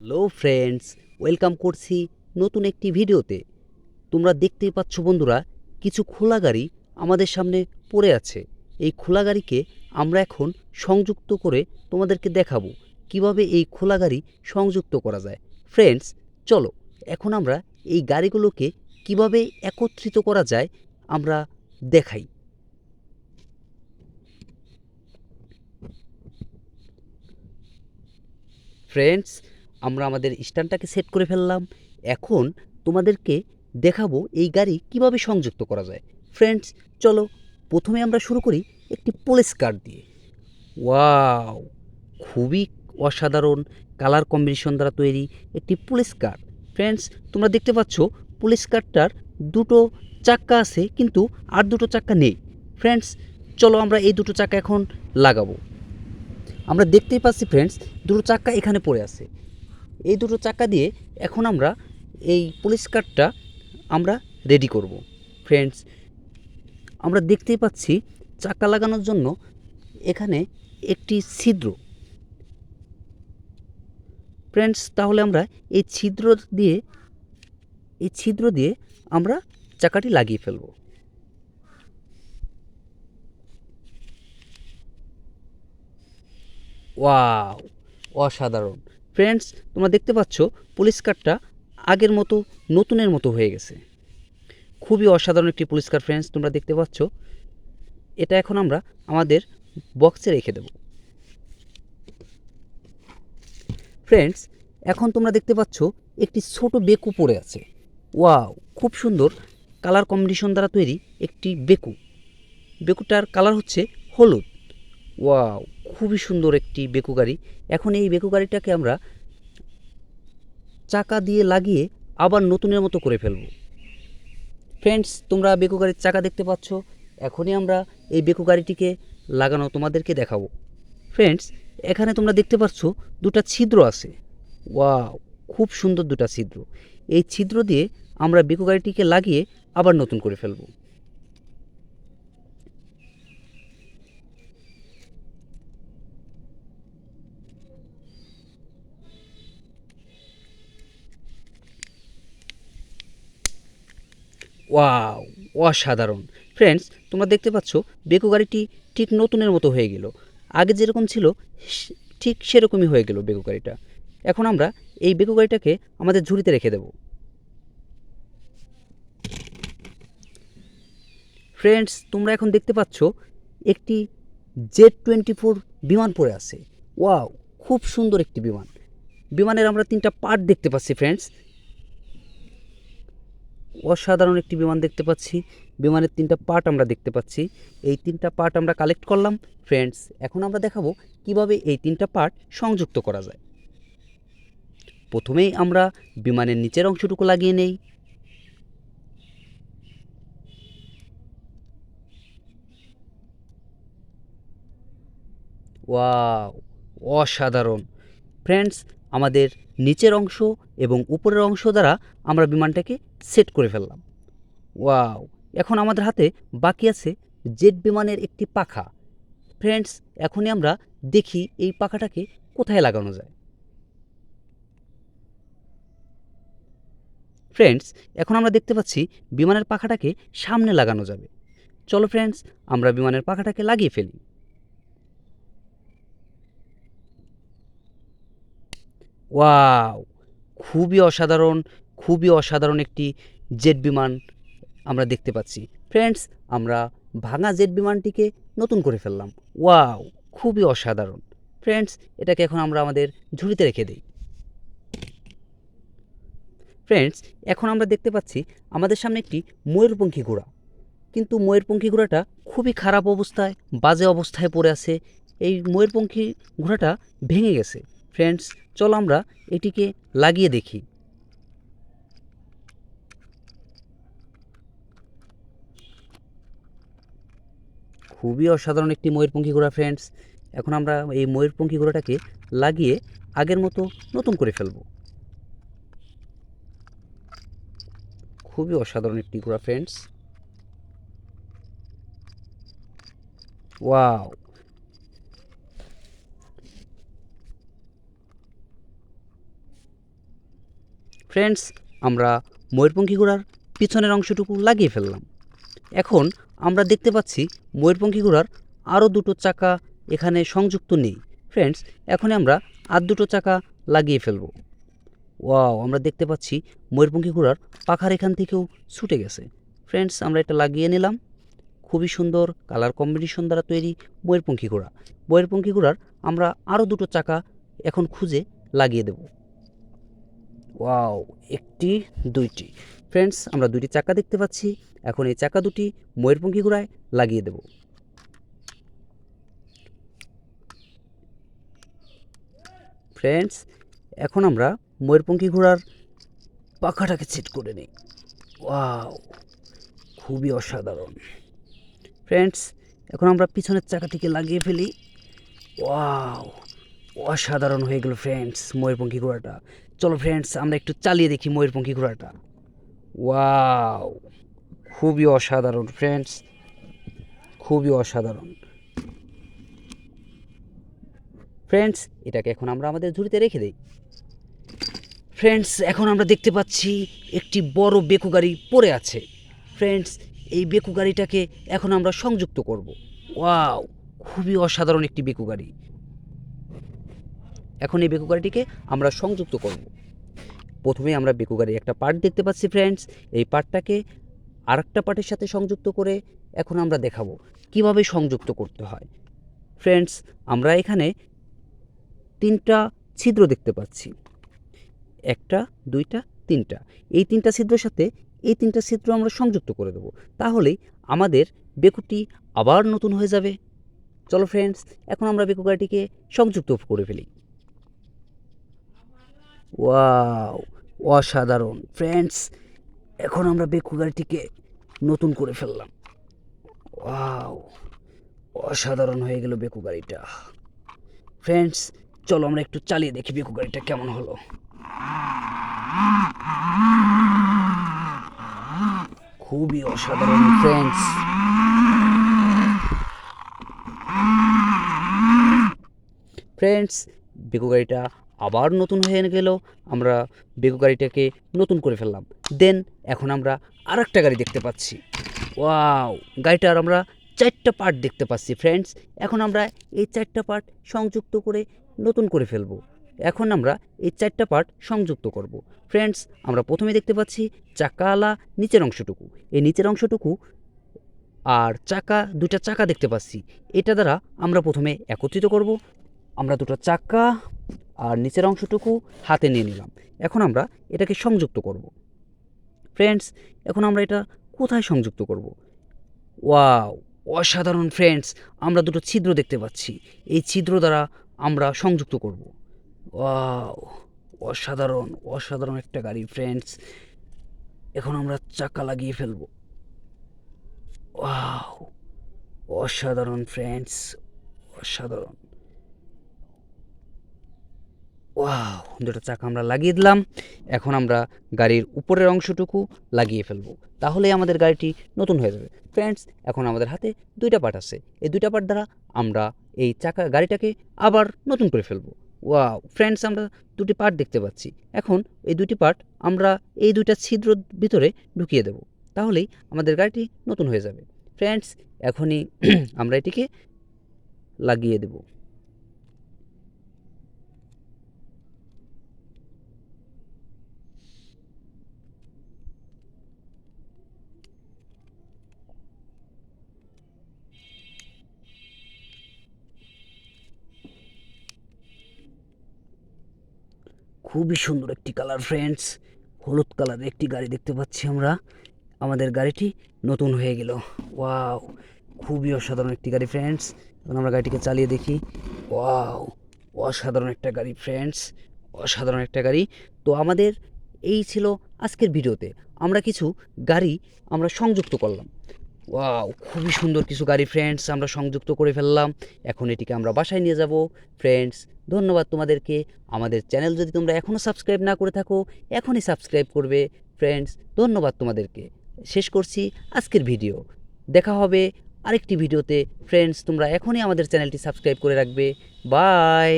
Hello friends, welcome করছি নতুন একটি ভিডিওতে। তোমরা দেখতেই পাচ্ছ বন্ধুরা, কিছু খোলা গাড়ি আমাদের সামনে পড়ে আছে। এই খোলা গাড়িকে আমরা এখন সংযুক্ত করে তোমাদেরকে দেখাবো কিভাবে এই খোলা গাড়ি সংযুক্ত করা যায়। ফ্রেন্ডস, চলো এখন আমরা এই গাড়িগুলোকে কিভাবে একত্রিত করা যায় আমরা দেখাই। ফ্রেন্ডস, আমরা আমাদের স্ট্যান্ডটাকে সেট করে ফেললাম। এখন তোমাদেরকে দেখাবো এই গাড়ি কিভাবে সংযুক্ত করা যায়। ফ্রেন্ডস, চলো প্রথমে আমরা শুরু করি একটি পুলিশ কার দিয়ে। ওয়াও, খুবই অসাধারণ কালার কম্বিনেশন দ্বারা তৈরি একটি পুলিশ কার। ফ্রেন্ডস, তোমরা দেখতে পাচ্ছ পুলিশ কারটার দুটো চাক্কা আছে, কিন্তু আর দুটো চাক্কা নেই। ফ্রেন্ডস, চলো আমরা এই দুটো চাক্কা এখন লাগাবো। আমরা দেখতেই পাচ্ছি ফ্রেন্ডস, দুটো চাক্কা এখানে পড়ে আছে। এই দুটো চাক্কা দিয়ে এখন আমরা এই পুলিশ কারটা আমরা রেডি করব। ফ্রেন্ডস, আমরা দেখতেই পাচ্ছি চাক্কা লাগানোর জন্য এখানে একটি ছিদ্র। ফ্রেন্ডস, তাহলে আমরা এই ছিদ্র দিয়ে আমরা চাকাটি লাগিয়ে ফেলব। ওয়াও, অসাধারণ। ফ্রেন্ডস, তোমরা দেখতে পাচ্ছ পুলিশ কারটা আগের মতো নতুনের মতো হয়ে গেছে। খুবই অসাধারণ একটি পুলিশ কার। ফ্রেন্ডস, তোমরা দেখতে পাচ্ছ এটা এখন আমরা আমাদের বক্সে রেখে দেব। ফ্রেন্ডস, এখন তোমরা দেখতে পাচ্ছ একটি ছোট বেকু পড়ে আছে। ওয়াও, খুব সুন্দর কালার কম্বিনেশন দ্বারা তৈরি একটি বেকু। বেকুটার কালার হচ্ছে হলুদ। ওয়াও, খুবই সুন্দর একটি বেকু গাড়ি। এখন এই বেকু গাড়িটাকে আমরা চাকা দিয়ে লাগিয়ে আবার নতুনের মতো করে ফেলব। ফ্রেন্ডস, তোমরা বেকু গাড়ির চাকা দেখতে পাচ্ছ। এখনই আমরা এই বেকু গাড়িটিকে লাগানো তোমাদেরকে দেখাবো। ফ্রেন্ডস, এখানে তোমরা দেখতে পাচ্ছ দুটো ছিদ্র আছে। ওয়াও, খুব সুন্দর দুটো ছিদ্র। এই ছিদ্র দিয়ে আমরা বেকু গাড়িটিকে লাগিয়ে আবার নতুন করে ফেলব। ওয়াও, অসাধারণ। ফ্রেন্ডস, তোমরা দেখতে পাচ্ছ বেকু গাড়িটি ঠিক নতুনের মতো হয়ে গেল। আগে যেরকম ছিল ঠিক সেরকমই হয়ে গেল বেকু গাড়িটা। এখন আমরা এই বেকু গাড়িটাকে আমাদের ঝুড়িতে রেখে দেব। ফ্রেন্ডস, তোমরা এখন দেখতে পাচ্ছ একটি Z-24 বিমান পড়ে আছে। ওয়াও, খুব সুন্দর একটি বিমান। বিমানের আমরা তিনটা পার্ট দেখতে পাচ্ছি। ফ্রেন্ডস, অসাধারণ একটি বিমান দেখতে পাচ্ছি। বিমানের তিনটা পার্ট আমরা দেখতে পাচ্ছি। এই তিনটা পার্ট আমরা কালেক্ট করলাম। ফ্রেন্ডস, এখন আমরা দেখাবো কিভাবে এই তিনটা পার্ট সংযুক্ত করা যায়। প্রথমেই আমরা বিমানের নিচের অংশটুকু লাগিয়ে নেই। ওয়াও, অসাধারণ। ফ্রেন্ডস, আমাদের নিচের অংশ এবং উপরের অংশ দ্বারা আমরা বিমানটাকে সেট করে ফেললাম। ওয়াও, এখন আমাদের হাতে বাকি আছে জেট বিমানের একটি পাখা। ফ্রেন্ডস, এখনই আমরা দেখি এই পাখাটাকে কোথায় লাগানো যায়। ফ্রেন্ডস, এখন আমরা দেখতে পাচ্ছি বিমানের পাখাটাকে সামনে লাগানো যাবে। চলো ফ্রেন্ডস, আমরা বিমানের পাখাটাকে লাগিয়ে ফেলি। ওয়াও, খুবই অসাধারণ একটি জেট বিমান আমরা দেখতে পাচ্ছি। ফ্রেন্ডস, আমরা ভাঙা জেট বিমানটিকে নতুন করে ফেললাম। ওয়াও, খুবই অসাধারণ। ফ্রেন্ডস, এটাকে এখন আমরা আমাদের ঝুড়িতে রেখে দিই। ফ্রেন্ডস, এখন আমরা দেখতে পাচ্ছি আমাদের সামনে একটি ময়ূরপঙ্খী ঘোড়া, কিন্তু ময়ূরপঙ্খী ঘোড়াটা খুবই খারাপ অবস্থায়, বাজে অবস্থায় পড়ে আছে। এই ময়ূরপঙ্খী ঘোড়াটা ভেঙে গেছে। ফ্রেন্ডস, চলো আমরা এটিকে লাগিয়ে দেখি। খুবই অসাধারণ একটি ময়ূরপঙ্খী ঘোড়া। ফ্রেন্ডস, এখন আমরা এই ময়ূরপঙ্খী ঘোড়াটাকে লাগিয়ে আগের মতো নতুন করে ফেলব। খুবই অসাধারণ একটি ঘোড়া। ফ্রেন্ডস, ওয়াও, ফ্রেন্ডস, আমরা ময়ূরপঙ্খী ঘোড়ার পিছনের অংশটুকু লাগিয়ে ফেললাম। এখন আমরা দেখতে পাচ্ছি ময়ূরপঙ্খী ঘোড়ার আরও দুটো চাকা এখানে সংযুক্ত নেই। ফ্রেন্ডস, এখন আমরা আর দুটো চাকা লাগিয়ে ফেলব। ওয়াও, আমরা দেখতে পাচ্ছি ময়ূরপঙ্খী ঘোড়ার পাখার এখান থেকেও ছুটে গেছে। ফ্রেন্ডস, আমরা এটা লাগিয়ে নিলাম। খুবই সুন্দর কালার কম্বিনেশন দ্বারা তৈরি ময়ূরপঙ্খী ঘোড়া। ময়ূরপঙ্খী ঘোড়ার আমরা আরও দুটো চাকা এখন খুঁজে লাগিয়ে দেব। ওয়াও, একটি, দুইটি। ফ্রেন্ডস, আমরা দুইটি চাকা দেখতে পাচ্ছি। এখন এই চাকা দুটি ময়ূরপঙ্খী ঘোড়ায় লাগিয়ে দেব। ফ্রেন্ডস, এখন আমরা ময়ূরপঙ্খী ঘোড়ার পাখাটাকে সেট করে নিই। ওয়াও, খুবই অসাধারণ। ফ্রেন্ডস, এখন আমরা পিছনের চাকাটিকে লাগিয়ে ফেলি। ওয়াও, অসাধারণ হয়ে গেল ফ্রেন্ডস ময়ূরপঙ্খী ঘোড়াটা। চলো ফ্রেন্ডস, আমরা একটু চালিয়ে দেখি ময়ূরপঙ্খী ঘোড়াটা। ওয়াও, খুবই অসাধারণ ফ্রেন্ডস, খুবই অসাধারণ। ফ্রেন্ডস, এটাকে এখন আমরা আমাদের ঝুড়িতে রেখে দিই। ফ্রেন্ডস, এখন আমরা দেখতে পাচ্ছি একটি বড় বেকু গাড়ি পড়ে আছে। ফ্রেন্ডস, এই বেকু গাড়িটাকে এখন আমরা সংযুক্ত করব। ওয়াও, খুবই অসাধারণ একটি বেকু গাড়ি। এখন এই বেকু গাড়িটিকে আমরা সংযুক্ত করব। প্রথমে আমরা বেকু গাড়ির একটা পার্ট দেখতে পাচ্ছি। ফ্রেন্ডস, এই পার্টটাকে আরেকটা পার্টের সাথে সংযুক্ত করে এখন আমরা দেখাবো কিভাবে সংযুক্ত করতে হয়। ফ্রেন্ডস, আমরা এখানে তিনটা ছিদ্র দেখতে পাচ্ছি, একটা, দুইটা, তিনটা। এই তিনটা ছিদ্রের সাথে এই তিনটা ছিদ্র আমরা সংযুক্ত করে দেবো, তাহলেই আমাদের বেকুটি আবার নতুন হয়ে যাবে। চলো ফ্রেন্ডস, এখন আমরা বেকু গাড়িটিকে সংযুক্ত করে ফেলি। ওয়াও, অসাধারণ ফ্রেন্ডস, এখন আমরা বেকু গাড়িটিকে নতুন করে ফেললাম। ওয়াও, অসাধারণ হয়ে গেল বেকু গাড়িটা। ফ্রেন্ডস, চলো আমরা একটু চালিয়ে দেখি বেকু গাড়িটা কেমন হলো। খুবই অসাধারণ ফ্রেন্ডস। ফ্রেন্ডস, বেকু গাড়িটা আবার নতুন হয়ে গেল। আমরা বেকু গাড়িটাকে নতুন করে ফেললাম। দেন এখন আমরা আর একটা গাড়ি দেখতে পাচ্ছি। ওয়াও, গাড়িটার আমরা চারটা পার্ট দেখতে পাচ্ছি। ফ্রেন্ডস, এখন আমরা এই চারটা পার্ট সংযুক্ত করে নতুন করে ফেলব। এখন আমরা এই চারটা পার্ট সংযুক্ত করব। ফ্রেন্ডস, আমরা প্রথমে দেখতে পাচ্ছি চাকাওয়ালা নিচের অংশটুকু। এই নিচের অংশটুকু আর দুটা চাকা দেখতে পাচ্ছি। এটা দ্বারা আমরা প্রথমে একত্রিত করব। আমরা দুটো চাকা আর নিচের অংশটুকু হাতে নিয়ে নিলাম। এখন আমরা এটাকে সংযুক্ত করব। ফ্রেন্ডস, এখন আমরা এটা কোথায় সংযুক্ত করব? ওয়াও, অসাধারণ ফ্রেন্ডস, আমরা দুটো ছিদ্র দেখতে পাচ্ছি। এই ছিদ্র দ্বারা আমরা সংযুক্ত করব। ওয়াও, অসাধারণ অসাধারণ একটা গাড়ি ফ্রেন্ডস। এখন আমরা চাকা লাগিয়ে ফেলব। ওয়াও, অসাধারণ ফ্রেন্ডস, অসাধারণ। ওয়াও, দুটো চাকা আমরা লাগিয়ে দিলাম। এখন আমরা গাড়ির উপরের অংশটুকু লাগিয়ে ফেলবো, তাহলেই আমাদের গাড়িটি নতুন হয়ে যাবে। ফ্রেন্ডস, এখন আমাদের হাতে দুইটা পার্ট আছে। এই দুইটা পার্ট দ্বারা আমরা এই গাড়িটাকে আবার নতুন করে ফেলবো। ওয়াও ফ্রেন্ডস, আমরা দুটি পার্ট দেখতে পাচ্ছি। এখন এই দুটি পার্ট আমরা এই দুইটা ছিদ্র ভিতরে ঢুকিয়ে দেব, তাহলেই আমাদের গাড়িটি নতুন হয়ে যাবে। ফ্রেন্ডস, এখনই আমরা এটিকে লাগিয়ে দেব। খুবই সুন্দর একটি কালার ফ্রেন্ডস, হলুদ কালারের একটি গাড়ি দেখতে পাচ্ছি আমরা। আমাদের গাড়িটি নতুন হয়ে গেল। ওয়াও, খুবই অসাধারণ একটি গাড়ি ফ্রেন্ডস। এখন আমরা গাড়িটিকে চালিয়ে দেখি। ওয়াও, অসাধারণ একটা গাড়ি ফ্রেন্ডস, অসাধারণ একটা গাড়ি। তো আমাদের এই ছিল আজকের ভিডিওতে আমরা কিছু গাড়ি আমরা সংযুক্ত করলাম। ওয়াও, খুবই সুন্দর কিছু গাড়ি ফ্রেন্ডস আমরা সংযুক্ত করে ফেললাম। এখন এটিকে আমরা বাসায় নিয়ে যাব। ফ্রেন্ডস, ধন্যবাদ তোমাদেরকে। আমাদের চ্যানেল যদি তোমরা এখনও সাবস্ক্রাইব না করে থাকো, এখনই সাবস্ক্রাইব করবে। ফ্রেন্ডস, ধন্যবাদ তোমাদেরকে। শেষ করছি আজকের ভিডিও। দেখা হবে আরেকটি ভিডিওতে। ফ্রেন্ডস, তোমরা এখনই আমাদের চ্যানেলটি সাবস্ক্রাইব করে রাখবে। বাই।